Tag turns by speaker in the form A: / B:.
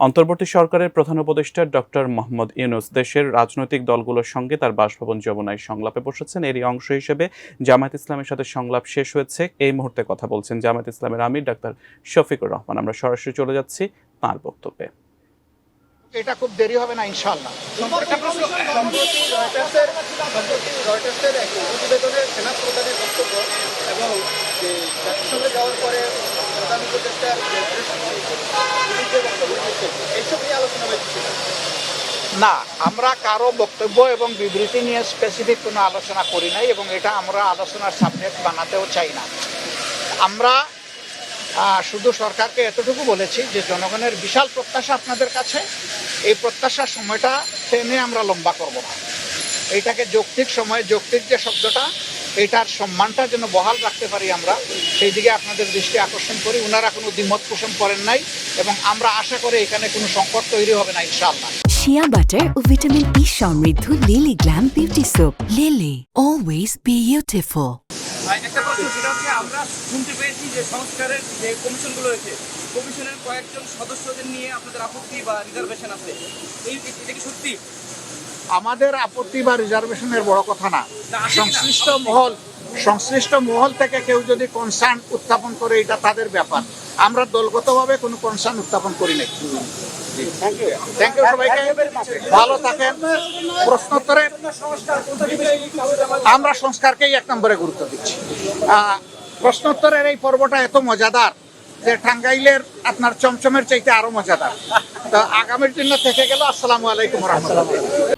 A: অন্তর্বর্তী সরকারের প্রধান উপদেষ্টা ডক্টর মোহাম্মদ ইউনূস দেশের রাজনৈতিক দলগুলোর সঙ্গে তার বাসভবন যমুনায় সংলাপে বসেছেন। এরই অংশ হিসেবে জামায়াত ইসলামের সাথে সংলাপ শেষ হয়েছে। এই মুহূর্তে কথা বলছেন জামায়াত ইসলামের আমির ডাক্তার শফিকুর রহমান। আমরা সরাসরি চলে যাচ্ছি তাঁর বক্তব্যে।
B: এটা খুব দেরি হবে না ইনশাআল্লাহ। রয়টার্সের এক প্রতিবেদনে সেনা প্রধানের বক্তব্য এবং জাতিসংঘে যাওয়ার পরে প্রধান উপদেষ্টার যে বক্তব্য দিয়েছে এইসব নিয়ে আলোচনা হয়েছে না। আমরা কারো বক্তব্য এবং বিবৃতি নিয়ে স্পেসিফিক কোনো আলোচনা করি নাই এবং এটা আমরা আলোচনার সাবজেক্ট বানাতেও চাই না। আমরা শুধু সরকারকে এতটুকু বলেছি যে জনগণের বিশাল প্রত্যাশা আপনাদের কাছে, এই প্রত্যাশার সময়টা টেনে আমরা লম্বা করব না। এইটাকে যৌক্তিক সময়ে, যৌক্তিক যে শব্দটা, এইটার সম্মানটা যেন বহাল রাখতে পারি আমরা, সেই দিকে আপনাদের দৃষ্টি আকর্ষণ করি। ওনারা কোনো দ্বিমত পোষণ করেন নাই এবং আমরা আশা করি এখানে কোনো সংকট তৈরি হবে না ইনশাআল্লাহ।
C: শিয়া বাটার ও ভিটামিন ই সমৃদ্ধ lily glam beauty soap. Lily, always beautiful.
D: একটা প্রশ্ন, সেটা হচ্ছে আমরা শুনতে পেয়েছি যে সংস্কারের যে কমিশনগুলো রয়েছে, কমিশনের কয়েকজন সদস্যদের নিয়ে আপনাদের আপত্তি বা রিজার্ভেশন আছে, এটা কি সত্যি?
B: আমাদের আপত্তি বা রিজার্ভেশনের বড় কথা না। সংশ্লিষ্ট মহল থেকে কেউ যদি কনসার্ন উত্থাপন করে, এটা তাদের ব্যাপার। আমরা দলগতভাবে কোনো কনসার্ন উত্থাপন করি নাই। থ্যাংক ইউ সবাইকে, ভালো থাকেন। প্রশ্নোত্তরে আমরা সংস্কারকেই এক নম্বরে গুরুত্ব দিচ্ছি। প্রশ্নোত্তরের এই পর্বটা এত মজাদার যে টাঙ্গাইলের আপনার চমচমের চাইতে আরো মজাদার। তো আগামীর জন্য থেকে গেল। আসসালামু আলাইকুম ওয়া রাহমাতুল্লাহ।